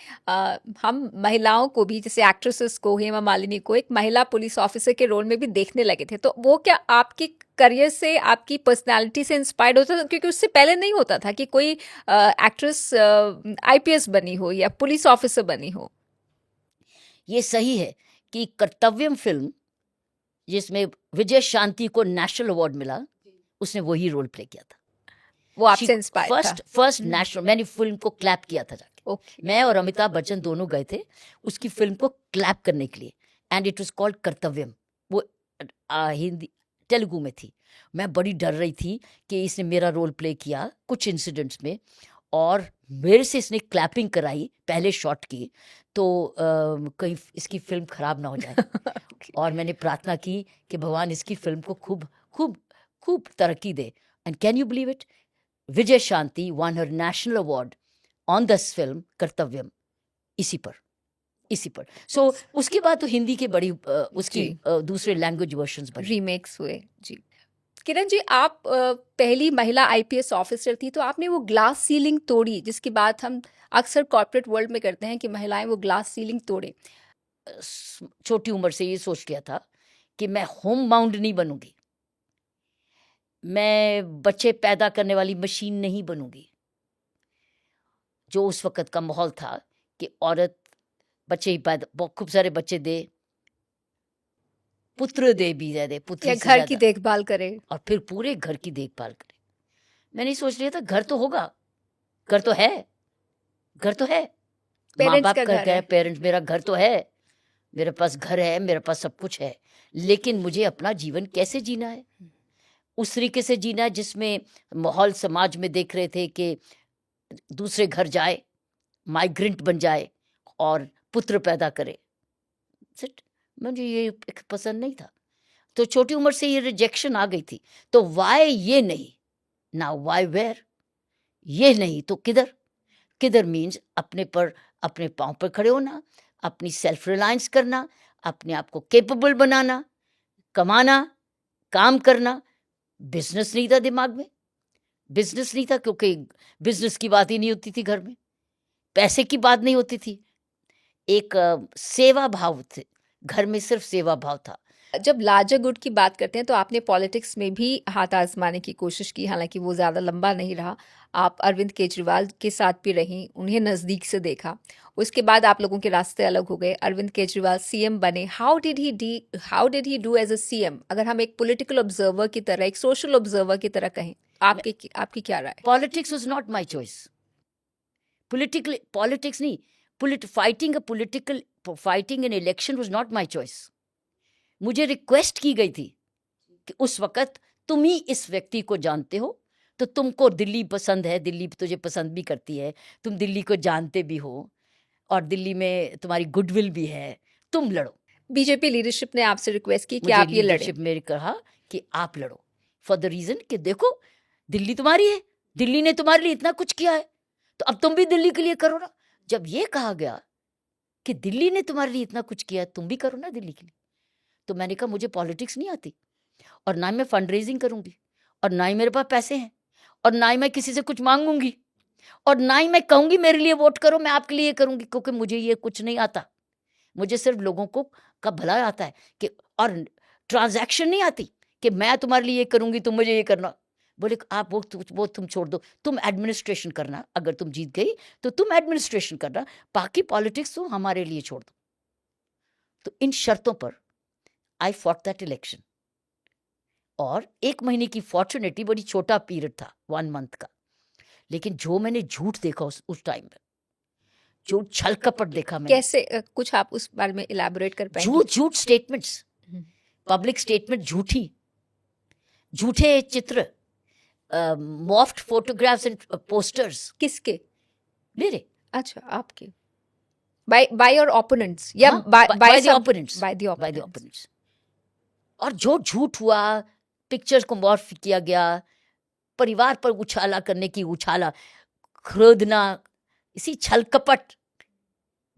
हम महिलाओं को भी, जैसे एक्ट्रेसेस को, हेमा मालिनी को एक महिला पुलिस ऑफिसर के रोल में भी देखने लगे थे। तो वो क्या आपकी करियर से, आपकी पर्सनालिटी से इंस्पायर्ड होता था? क्योंकि उससे पहले नहीं होता था कि कोई एक्ट्रेस आईपीएस बनी हो या पुलिस ऑफिसर बनी हो। ये सही है कि कर्तव्यम फिल्म, जिसमें विजय शांति को नेशनल अवार्ड मिला, उसने वही रोल प्ले किया था। वो आपसे इंस्पायर था? फर्स्ट नेशनल, मैंने फिल्म को क्लैप किया था जाके। मैं और अमिताभ बच्चन दोनों गए थे उसकी फिल्म को क्लैप करने के लिए, and it was called Kartavyam. वो हिंदी तेलुगु में थी। मैं बड़ी डर रही थी कि इसने मेरा रोल प्ले किया कुछ इंसिडेंट्स में, और मेरे से इसने क्लैपिंग कराई पहले शॉट की, तो कहीं इसकी फिल्म खराब ना हो जाए। और मैंने प्रार्थना की कि भगवान इसकी फिल्म को खूब खूब खूब तरक्की दे। And can you believe it, Vijay Shanti won her national award on this film Kartavyam, इसी पर। सो उसके बाद तो हिंदी के बड़ी उसकी दूसरे लैंग्वेज वर्जन्स बने, रीमेक्स हुए। जी किरण जी, आप पहली महिला आईपीएस ऑफिसर थी, तो आपने वो ग्लास सीलिंग तोड़ी, जिसकी बात हम अक्सर कॉर्पोरेट वर्ल्ड में करते हैं कि महिलाएं वो ग्लास सीलिंग तोड़े। छोटी उम्र से ये सोच लिया था कि मैं होम बाउंड नहीं बनूंगी, मैं बच्चे पैदा करने वाली मशीन नहीं बनूंगी। जो उस वक्त का माहौल था कि औरत बच्चे ही पैदा, खूब सारे बच्चे दे, पुत्र दे भी दे, पुत्री या से घर की ज्यादा, देखभाल करे। और फिर पूरे घर की देखभाल करे। मैंने सोच लिया था घर तो होगा, घर तो है, घर तो है, माँ पेरेंट्स बाप का का घर क्या है, है। पेरेंट्स, मेरा घर तो है, मेरे पास घर है, मेरे पास सब कुछ है, लेकिन मुझे अपना जीवन कैसे जीना है? उस तरीके से जीना है जिसमें माहौल समाज में देख रहे थे कि दूसरे घर जाए, माइग्रेंट बन जाए और पुत्र पैदा करे। मुझे ये पसंद नहीं था। तो छोटी उम्र से ये रिजेक्शन आ गई थी। तो वाई ये नहीं, ना वाई वेयर, ये नहीं तो किधर? किधर मीन्स अपने पर, अपने पाँव पर खड़े होना, अपनी सेल्फ रिलायंस करना, अपने आप को केपेबल बनाना, कमाना, काम करना। बिजनेस नहीं था दिमाग में, बिजनेस नहीं था, क्योंकि बिजनेस की बात ही नहीं होती थी घर में, पैसे की बात नहीं होती थी, एक सेवा भाव थे घर में, सिर्फ सेवा भाव था। जब लार्जर गुड की बात करते हैं तो आपने पॉलिटिक्स में भी हाथ आजमाने की कोशिश की, हालांकि वो ज़्यादा लंबा नहीं रहा। आप अरविंद केजरीवाल के साथ भी रहीं, उन्हें नज़दीक से देखा। उसके बाद आप लोगों के रास्ते अलग हो गए, अरविंद केजरीवाल सीएम बने। How did he do as a CM? अगर हम एक पॉलिटिकल ऑब्जर्वर की तरह, एक सोशल ऑब्जर्वर की तरह कहें, आपकी क्या राय? Politics was not my choice. Politics नहीं, fighting an election was not my choice. मुझे रिक्वेस्ट की गई थी कि उस वक्त तुम ही इस व्यक्ति को जानते हो, तो तुमको दिल्ली पसंद है, दिल्ली तुझे पसंद भी करती है, तुम दिल्ली को जानते भी हो और दिल्ली में तुम्हारी गुडविल भी है, तुम लड़ो. बीजेपी लीडरशिप ने आपसे रिक्वेस्ट की कि मुझे आप ये लड़ें. लीडरशिप में कहा कि आप लड़ो, फॉर द रीजन कि देखो दिल्ली तुम्हारी है, दिल्ली ने तुम्हारे लिए इतना कुछ किया है, तो अब तुम भी दिल्ली के लिए करो ना. जब ये कहा गया कि दिल्ली ने तुम्हारे लिए इतना कुछ किया है, तुम भी करो ना दिल्ली के लिए, तो मैंने कहा मुझे पॉलिटिक्स नहीं आती, और ना ही मैं फंड रेजिंग करूंगी, और ना ही मेरे पास पैसे हैं, और ना ही मैं किसी से कुछ मांगूंगी, और ना ही मैं कहूंगी मेरे लिए वोट करो, मैं आपके लिए करूंगी, क्योंकि मुझे ये कुछ नहीं आता. मुझे सिर्फ लोगों को का भला आता है कि, और ट्रांजैक्शन नहीं आती कि मैं तुम्हारे लिए ये करूंगी, तुम मुझे ये करना. बोले आप वो तुम छोड़ दो, तुम एडमिनिस्ट्रेशन करना, अगर तुम जीत गई तो तुम एडमिनिस्ट्रेशन करना, बाकी पॉलिटिक्स तो हमारे लिए छोड़ दो. तो इन शर्तों पर आई फॉट दैट इलेक्शन. और 1 महीने की फॉर्चुनेटली बड़ी छोटा पीरियड था, 1 मंथ का, लेकिन जो मैंने झूठ देखा उस टाइम में, जो छल कपट देखा मैंने, कैसे कुछ आप उस बारे में इलैबोरेट कर पाएंगे? झूठ स्टेटमेंट्स, पब्लिक स्टेटमेंट झूठी, झूठे चित्र, मॉफ्ड फोटोग्राफ्स एंड पोस्टर्स. किसके? मेरे. अच्छा, आपके. by your opponents या हाँ, by by the some- opponents, by the by the opponents. opponents. और जो झूठ हुआ, पिक्चर्स को मॉर्फ किया गया, परिवार पर उछाला करने की उछाला, खरीदना, इसी छल कपट,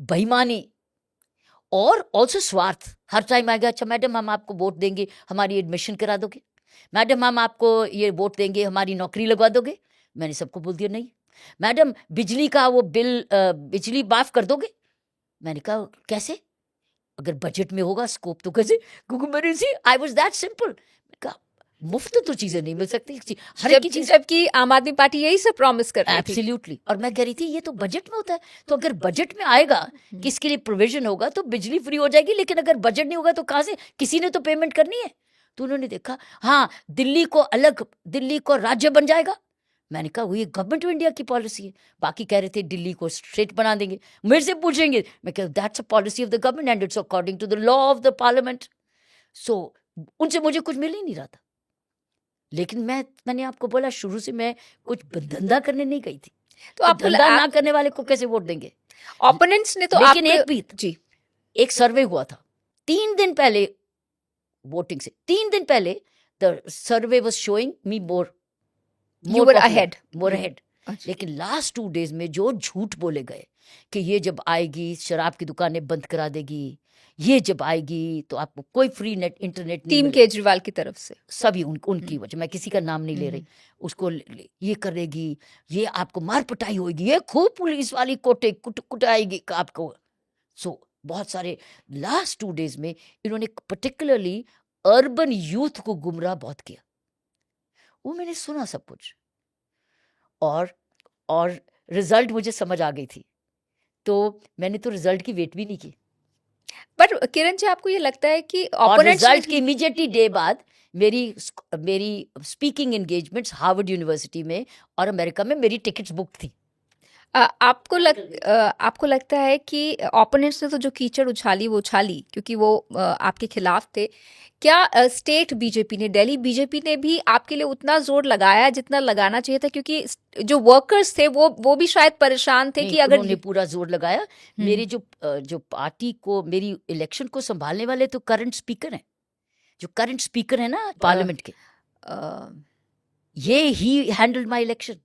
बेईमानी, और ऑल्सो स्वार्थ. हर टाइम आएगा, अच्छा मैडम हम आपको वोट देंगे, हमारी एडमिशन करा दोगे, मैडम हम आपको ये वोट देंगे, हमारी नौकरी लगवा दोगे. मैंने सबको बोल दिया नहीं. मैडम बिजली का वो बिल, बिजली माफ कर दोगे. मैंने कहा कैसे, अगर बजट में होगा स्कोप तो कैसे, क्योंकि मेरी सी आई वाज दैट सिंपल. कहा मुफ्त तो चीजें नहीं मिल सकती, हर एक चीज. जबकि आम आदमी पार्टी यही सब प्रॉमिस कर रही थी. एब्सोल्युटली. और मैं कह रही थी ये तो बजट में होता है, तो अगर बजट में आएगा कि इसके लिए प्रोविजन होगा तो बिजली फ्री हो जाएगी, लेकिन अगर बजट नहीं होगा तो कहाँ से, किसी ने तो पेमेंट करनी है. तो उन्होंने देखा, हाँ दिल्ली को अलग, दिल्ली को राज्य बन जाएगा. मैंने कहा वो ये गवर्नमेंट ऑफ इंडिया की पॉलिसी है. बाकी कह रहे थे दिल्ली को स्टेट बना देंगे, मेरे से पूछेंगे, मैं कह that's a policy of the government and it's according to the law of the parliament. So उनसे मुझे कुछ मिल ही नहीं रहा था. लेकिन मैंने आपको बोला शुरू से मैं कुछ धंधा करने नहीं गई थी. तो आप धंधा ना करने वाले को कैसे वोट देंगे? ओपोनेंट्स ने तो लेकिन आपको- एक भी जी, एक सर्वे हुआ था 3 दिन पहले, वोटिंग से 3 दिन पहले, the survey was showing me more You were ahead. More ahead. अच्छा. लेकिन लास्ट 2 डेज में जो झूठ बोले गए कि ये जब आएगी शराब की दुकानें बंद करा देगी, ये जब आएगी तो आपको कोई फ्री नेट इंटरनेट नहीं टीम मिलेगा. केजरीवाल की तरफ से. सभी उनकी वजह, मैं किसी का नाम नहीं ले रही, उसको ये करेगी, ये आपको मार पिटाई होगी, ये खूब पुलिस वाली कोटे कुटाएगी आपको. सो बहुत सारे लास्ट 2 डेज में इन्होंने पर्टिकुलरली अर्बन यूथ को गुमराह बहुत किया. वो मैंने सुना सब कुछ, और रिजल्ट मुझे समझ आ गई थी, तो मैंने तो रिजल्ट की वेट भी नहीं की. पर किरण जी, आपको ये लगता है कि और ओपोनेंट्स रिजल्ट के इमीडिएटली डे बाद मेरी स्पीकिंग एंगेजमेंट्स हार्वर्ड यूनिवर्सिटी में और अमेरिका में मेरी टिकट्स बुक थी. आपको लगता है कि ओपोनेंट्स ने तो जो कीचड़ उछाली वो उछाली क्योंकि वो आपके खिलाफ थे. क्या स्टेट बीजेपी ने, दिल्ली बीजेपी ने भी आपके लिए उतना जोर लगाया जितना लगाना चाहिए था? क्योंकि जो वर्कर्स थे वो भी शायद परेशान थे नहीं, कि अगर उन्होंने पूरा जोर लगाया. मेरे जो पार्टी को, मेरी इलेक्शन को संभालने वाले तो करंट स्पीकर हैं, जो करंट स्पीकर है ना पार्लियामेंट के, ये ही handled my election.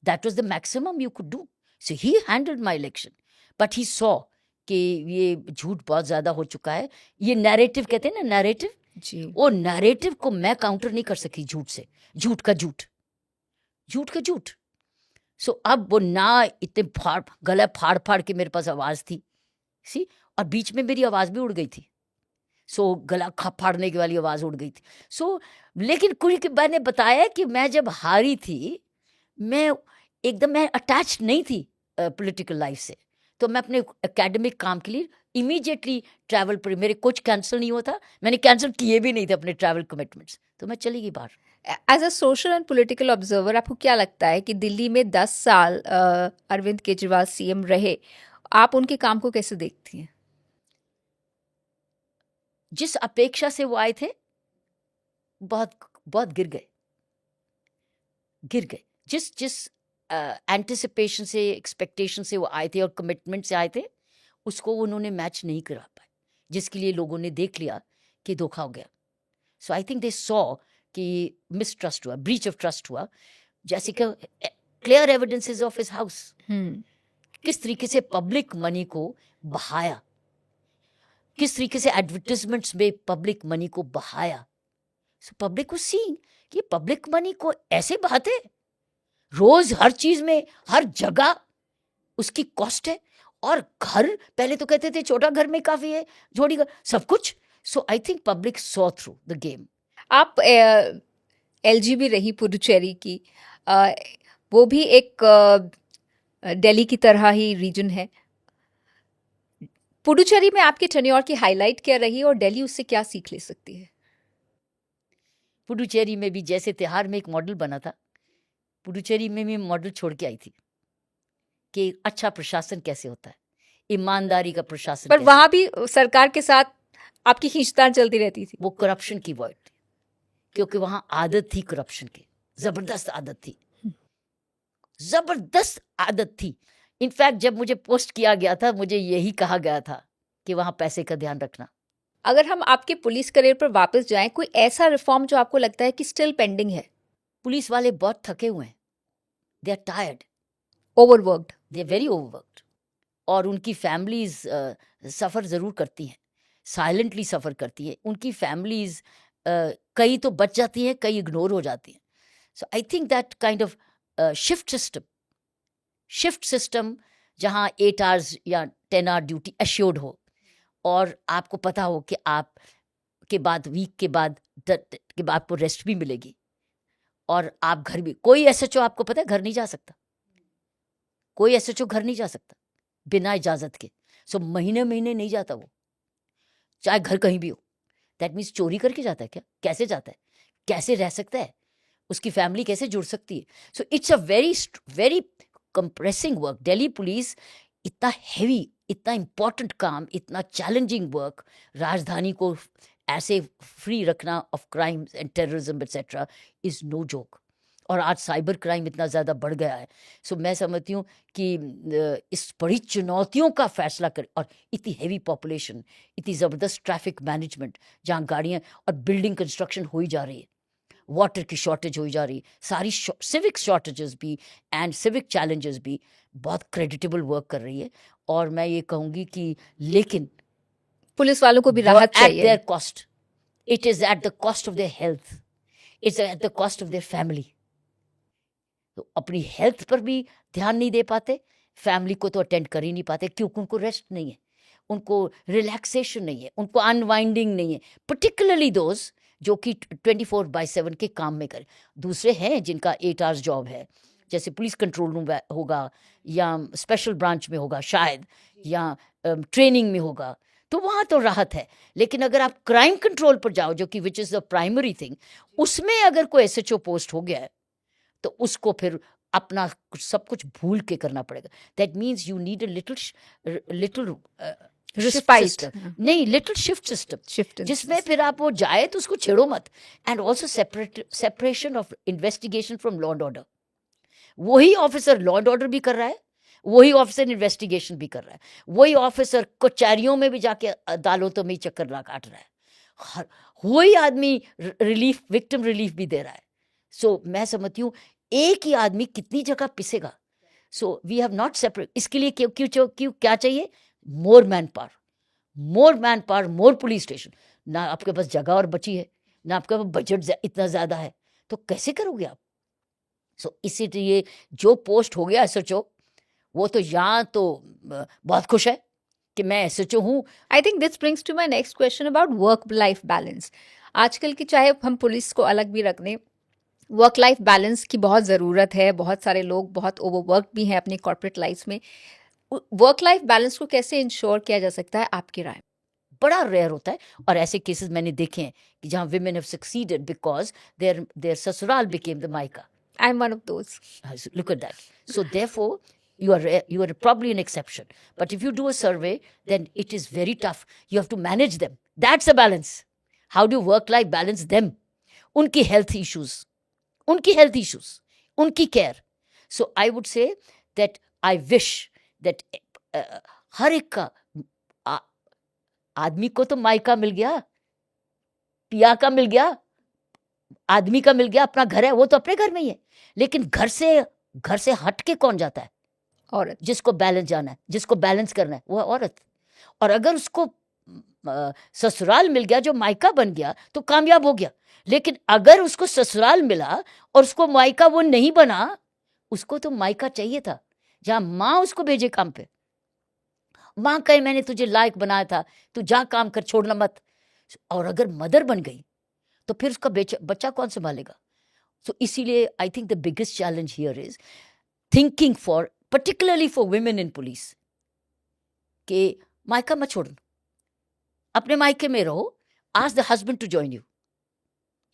That was the maximum you could do. So he handled my election, but he saw कि ये झूठ बहुत ज्यादा हो चुका है. ये नैरेटिव कहते हैं ना, नैरेटिव, जी, वो नैरेटिव को मैं काउंटर नहीं कर सकी झूठ से. झूठ का झूठ. सो अब वो ना इतने गला फाड़ के मेरे पास आवाज थी, सी, और बीच में मेरी आवाज भी उड़ गई थी. सो गला फाड़ने की वाली आवाज उड़ गई थी. सो लेकिन कुछ मैंने बताया कि मैं जब हारी थी, मैं अटैच नहीं थी पॉलिटिकल लाइफ से, तो मैं अपने एकेडमिक काम के लिए इमीडिएटली ट्रैवल पर, मेरे कुछ कैंसिल नहीं होता, मैंने कैंसिल किए भी नहीं थे अपने ट्रैवल कमिटमेंट्स, तो मैं चली गई बाहर. As a social and political observer, आपको क्या लगता है कि दिल्ली में 10 साल अरविंद केजरीवाल सीएम रहे, आप उनके काम को कैसे देखती हैं? जिस अपेक्षा से वो आए थे, बहुत बहुत गिर गए। जिस जिस एंटिसिपेशन से, एक्सपेक्टेशन से वो आए थे और कमिटमेंट से आए थे, उसको उन्होंने मैच नहीं करा पाए, जिसके लिए लोगों ने देख लिया कि धोखा हो गया। सो आई थिंक दे सॉ कि मिसट्रस्ट हुआ, ब्रीच ऑफ ट्रस्ट हुआ। जैसे कि clear evidences of his house, किस तरीके से पब्लिक मनी को बहाया, किस तरीके से एडवर्टिजमेंट्स में पब्लिक मनी को बहाया। सो पब्लिक को सीइंग कि पब्लिक मनी को ऐसे बहाते, रोज हर चीज में, हर जगह उसकी कॉस्ट है। और घर, पहले तो कहते थे छोटा घर में काफी है, जोड़ी घर, सब कुछ। So I think public saw through the game. आप एलजी भी रही पुडुचेरी की, वो भी एक दिल्ली की तरह ही रीजन है। पुडुचेरी में आपके टेन्योर की हाईलाइट क्या रही और दिल्ली उससे क्या सीख ले सकती है? पुडुचेरी में भी जैसे त्योहार में एक मॉडल बना था, पुडुचेरी में भी मॉडल छोड़ के आई थी कि अच्छा प्रशासन कैसे होता है, ईमानदारी का प्रशासन पर कैसे। वहां भी सरकार के साथ आपकी खींचतान चलती रहती थी। वो करप्शन की वर्ड थी, क्योंकि वहां आदत थी करप्शन की, जबरदस्त आदत थी, जबरदस्त आदत थी। इनफैक्ट जब मुझे पोस्ट किया गया था, मुझे यही कहा गया था कि वहां पैसे का ध्यान रखना। अगर हम आपके पुलिस करियर पर वापस जाएं, कोई ऐसा रिफॉर्म जो आपको लगता है कि स्टिल पेंडिंग है? पुलिस वाले बहुत थके हुए हैं, they are tired, overworked, they are very overworked. और उनकी फैमिलीज सफ़र ज़रूर करती हैं, साइलेंटली सफ़र करती हैं। उनकी फैमिलीज कई तो बच जाती हैं, कई इग्नोर हो जाती हैं। So I think that kind of shift system, जहाँ 8 आवर्स या 10 आवर ड्यूटी एश्योर्ड हो, और आपको पता हो कि आप के बाद वीक के बाद आपको रेस्ट भी मिलेगी, और आप घर भी, कोई एसएचओ आपको पता है घर नहीं जा सकता, कोई एसएचओ घर नहीं जा सकता बिना इजाज़त के। सो महीने महीने नहीं जाता वो, चाहे घर कहीं भी हो। दैट मीन्स चोरी करके जाता है क्या? कैसे जाता है? कैसे रह सकता है? उसकी फैमिली कैसे जुड़ सकती है? So it's a very very compressing work. Delhi police इतना हैवी, इतना इम्पॉर्टेंट काम, इतना चैलेंजिंग वर्क, राजधानी को ऐसे फ्री रखना of crimes and terrorism etcetera is no joke. और आज साइबर क्राइम इतना ज़्यादा बढ़ गया है। सो मैं समझती हूँ कि इस बड़ी चुनौतियों का फैसला कर, और इतनी हैवी पॉपुलेशन, इतनी ज़बरदस्त ट्रैफिक मैनेजमेंट, जहाँ गाड़ियाँ और बिल्डिंग कंस्ट्रक्शन हो ही जा रही है, वाटर की शॉर्टेज हो ही जा रही है, सारी सिविक शॉर्टेजेस भी एंड सिविक चैलेंजेस भी, बहुत क्रेडिटेबल वर्क कर रही है। और मैं ये कहूँगी कि लेकिन पुलिस वालों को भी राहत एट चाहिए। There cost, it is at the cost of their health, it's at the cost of their family. तो अपनी हेल्थ पर भी ध्यान नहीं दे पाते, फैमिली को तो अटेंड कर ही नहीं पाते, क्योंकि उनको रेस्ट नहीं है, उनको रिलैक्सेशन नहीं है, उनको अनवाइंडिंग नहीं है, पर्टिकुलरली दोज जो कि 24/7 के काम में करें। दूसरे हैं जिनका 8 आवर्स जॉब है, जैसे पुलिस कंट्रोल रूम होगा, या स्पेशल ब्रांच में होगा शायद, या ट्रेनिंग में होगा, तो वहाँ तो राहत है। लेकिन अगर आप क्राइम कंट्रोल पर जाओ, जो कि which is the primary thing, उसमें अगर कोई एसएचओ पोस्ट हो गया है, तो उसको फिर अपना सब कुछ भूल के करना पड़ेगा। That means you need a little Respite. नहीं, लिटिल शिफ्ट सिस्टम, Shift जिसमें फिर आप वो जाए तो उसको छेड़ो मत। And also separation of investigation from law and order. वही ऑफिसर लॉ एंड ऑर्डर भी कर रहा है, वही ऑफिसर इन्वेस्टिगेशन भी कर रहा है, वही ऑफिसर कचहरियों में भी जाके अदालतों में ही चक्कर ला काट रहा है, वही आदमी रिलीफ, विक्टिम रिलीफ भी दे रहा है। सो मैं समझती हूँ एक ही आदमी कितनी जगह पिसेगा। So we have not separate. इसके लिए क्यों क्यों क्यों क्या चाहिए? More manpower, more manpower, more police station. ना आपके पास जगह और बची है, ना आपके पास बजट इतना ज़्यादा है, तो कैसे करोगे आप? सो इसीलिए जो पोस्ट हो गया एसएचओ, वो तो यहाँ तो बहुत खुश है कि मैं एसएचओ हूँ। I think this brings to my next question about work life balance. आजकल की, चाहे हम पुलिस को अलग भी रख दें, वर्क लाइफ बैलेंस की बहुत ज़रूरत है। बहुत सारे लोग बहुत ओवरवर्क भी हैं अपनी कॉर्पोरेट लाइफ में। वर्क लाइफ बैलेंस को कैसे इंश्योर किया जा सकता है आपकी राय? बड़ा रेयर होता है, और ऐसे केसेस मैंने देखे हैं कि जहाँ women have succeeded because their ससुराल बिकेम द मायका। I am one of those. Look at that. So therefore, you are probably an exception. But if you do a survey, then it is very tough. You have to manage them. That's a balance. How do you work-life balance them? Unki health issues, unki care. So I would say that I wish that हर एक का आदमी को तो मायका मिल गया, पिया का मिल गया, आदमी का मिल गया, अपना घर है, वो तो अपने घर में ही है. लेकिन घर से हट के कौन जाता है? औरत. जिसको बैलेंस जाना है, जिसको बैलेंस करना है, वो है औरत. और अगर उसको ससुराल मिल गया जो मायका बन गया तो कामयाब हो गया. लेकिन अगर उसको ससुराल मिला और उसको मायका वो नहीं बना, उसको तो मायका चाहिए था जहां माँ उसको भेजे काम पे. माँ कहे मैंने तुझे लायक बनाया था, तू जा काम कर, छोड़ना मत. और अगर मदर बन गई तो फिर उसका बच्चा कौन संभालेगा? सो इसीलिए I think the biggest challenge here is thinking for, particularly for women in police, कि मायका मत छोड़ना, अपने मायके में रहो. Ask the husband to join you.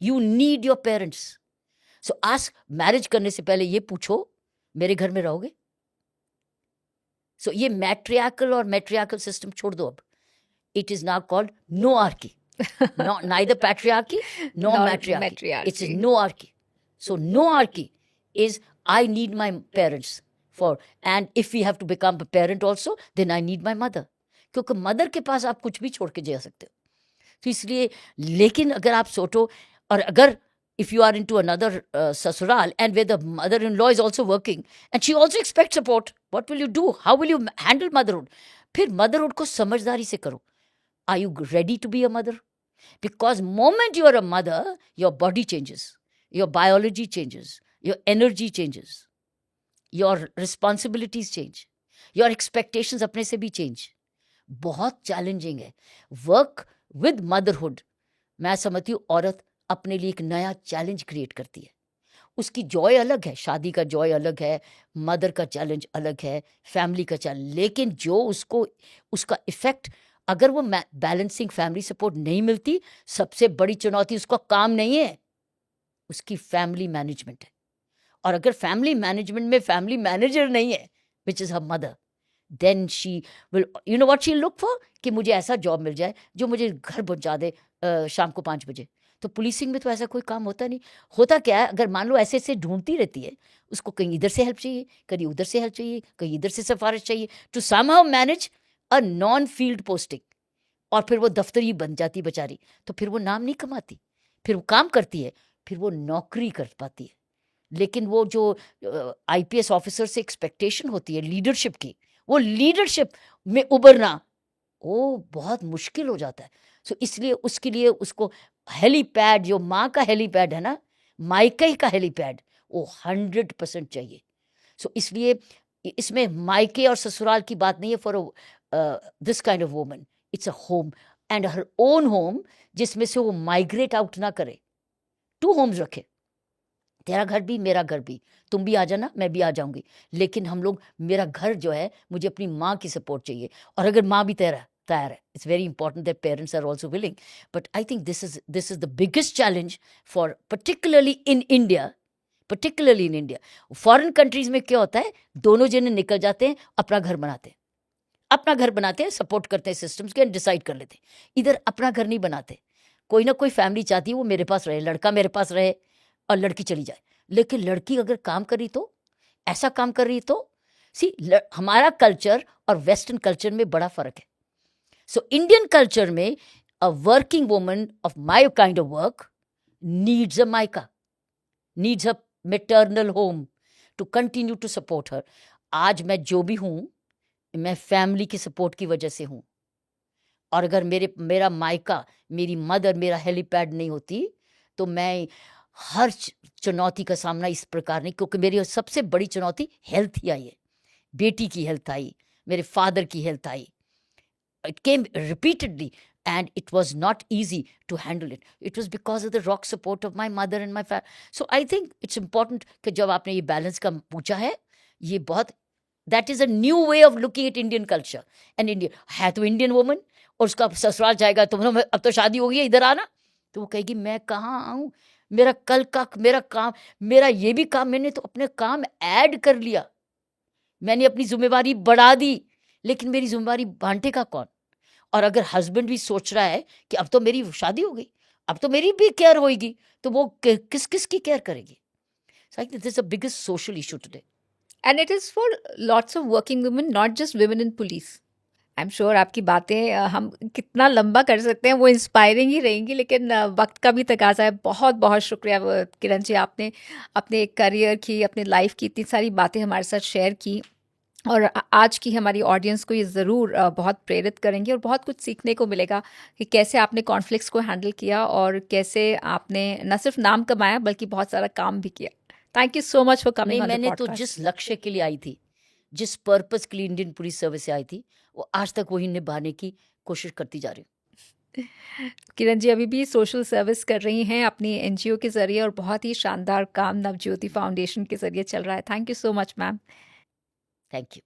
You need your parents. So ask, marriage करने से पहले ये पूछो, मेरे घर में रहोगे? So ये मैट्रियार्कल और मैट्रियार्कल सिस्टम छोड़ दो अब. It is now called noarchy. Neither patriarchy nor matriarchy. It's a noarchy. So noarchy is I need my parents for, and if we have to become a parent also, then I need my mother. क्योंकि मदर के पास आप कुछ भी छोड़ के जा सकते हो. तो इसलिए, लेकिन अगर आप सोचो, और अगर if you are into another sasural and where the mother-in-law is also working and she also expects support, what will you do? How will you handle motherhood? फिर motherhood को समझदारी से करो. Are you ready to be a mother? Because moment you are a mother, your body changes, your biology changes, your energy changes, your responsibilities change, your expectations अपने से भी change. बहुत चैलेंजिंग है. वर्क विद मदरहुड, मैं समझती हूँ औरत अपने लिए एक नया चैलेंज क्रिएट करती है. उसकी जॉय अलग है, शादी का जॉय अलग है, मदर का चैलेंज अलग है, फैमिली का चैलेंज. लेकिन जो उसको उसका इफेक्ट, अगर वो बैलेंसिंग फैमिली सपोर्ट नहीं मिलती, सबसे बड़ी चुनौती उसका काम नहीं है, उसकी फैमिली मैनेजमेंट है. और अगर फैमिली मैनेजमेंट में फैमिली मैनेजर नहीं है, which is her mother, then she will, you know what she'll look for? कि मुझे ऐसा जॉब मिल जाए जो मुझे घर पहुंचा दे शाम को 5 बजे. तो पुलिसिंग में तो ऐसा कोई काम होता नहीं. होता क्या है, अगर मान लो ऐसे ऐसे ढूंढती रहती है, उसको कहीं इधर से हेल्प चाहिए, कहीं उधर से हेल्प चाहिए, कहीं इधर से सिफारिश चाहिए, to somehow manage a non field posting. और फिर वो दफ्तरी बन जाती बेचारी, तो फिर वो नाम नहीं कमाती, फिर वो काम करती है, फिर वो नौकरी कर पाती है. लेकिन वो जो IPS ऑफिसर से एक्सपेक्टेशन होती है लीडरशिप की, वो लीडरशिप में उभरना वो बहुत मुश्किल हो जाता है. सो इसलिए उसके लिए उसको हेलीपैड, जो माँ का हेलीपैड है ना, मायके का हेलीपैड, वो 100% चाहिए. सो इसलिए इसमें मायके और ससुराल की बात नहीं है for this kind of woman. It's a home and her own home, जिसमें से वो माइग्रेट आउट ना करे. 2 होम्स रखे, तेरा घर भी मेरा घर भी, तुम भी आ जाना मैं भी आ जाऊंगी, लेकिन हम लोग, मेरा घर जो है, मुझे अपनी माँ की सपोर्ट चाहिए. और अगर माँ भी तैयार है, it's very important that parents are also willing. But I think this is the biggest challenge for particularly in India. Foreign countries में क्या होता है, दोनों जने निकल जाते हैं, अपना घर बनाते हैं, सपोर्ट करते हैं सिस्टम्स के, डिसाइड कर लेते हैं. इधर अपना घर नहीं बनाते. कोई ना कोई फैमिली चाहती है वो मेरे पास रहे, लड़का मेरे पास रहे और लड़की चली जाए. लेकिन लड़की अगर काम कर रही, तो ऐसा काम कर रही, तो हमारा कल्चर और वेस्टर्न कल्चर में बड़ा फर्क है. सो इंडियन कल्चर में a working woman of my kind of work needs a मायका, needs a maternal home to continue to support her. आज मैं जो भी हूँ, मैं फैमिली के सपोर्ट की वजह से हूँ. और अगर मेरा मायका, मेरी मदर, मेरा हेलीपैड नहीं होती, तो मैं हर चुनौती का सामना इस प्रकार नहीं, क्योंकि मेरी सबसे बड़ी चुनौती हेल्थ ही आई है. बेटी की हेल्थ आई, मेरे फादर की health I. It came repeatedly and it was not easy to handle it. It was because of the rock support of my mother and my family. So I think it's important कि जब आपने ये बैलेंस का पूछा है, ये बहुत, that is a new way of looking at Indian culture. And India है तो Indian woman, और उसका ससुराल जाएगा तो अब तो शादी हो गई है, इधर आना, तो वो कहेगी मैं कहाँ आऊँ, मेरा कल का मेरा काम, मेरा ये भी काम, मैंने तो अपने काम ऐड कर लिया. मैंने अपनी जिम्मेवारी बढ़ा दी, लेकिन मेरी जिम्मेवारी बांटेगा कौन? और अगर हस्बैंड भी सोच रहा है कि अब तो मेरी शादी हो गई, अब तो मेरी भी केयर होगी, तो वो किस किस की केयर करेगी? So I think this is the biggest social issue today. And it is for lots of working women, not just women in police. I am sure आपकी बातें हम कितना लंबा कर सकते हैं, वो इंस्पायरिंग ही रहेंगी, लेकिन वक्त का भी तकाजा है। बहुत बहुत शुक्रिया किरण जी, आपने अपने करियर की, अपने लाइफ की इतनी सारी बातें हमारे साथ शेयर की, और आज की हमारी ऑडियंस को ये ज़रूर बहुत प्रेरित करेंगे और बहुत कुछ सीखने को मिलेगा कि कैसे आपने कॉन्फ्लिक्ट्स को हैंडल किया और कैसे आपने न सिर्फ नाम कमाया बल्कि बहुत सारा काम भी किया। Thank you so much for नहीं, कमिंग ऑन द मैंने तो पॉडकास्ट। जिस लक्ष्य के लिए आई थी, जिस पर्पस के लिए इंडियन पुलिस सर्विस से आई थी, वो आज तक वही निभाने की कोशिश करती जा रही हूँ। किरण जी अभी भी सोशल सर्विस कर रही हैं अपनी एनजीओ के ज़रिए, और बहुत ही शानदार काम नवज्योति फाउंडेशन के ज़रिए चल रहा है। Thank you so much ma'am. Thank you.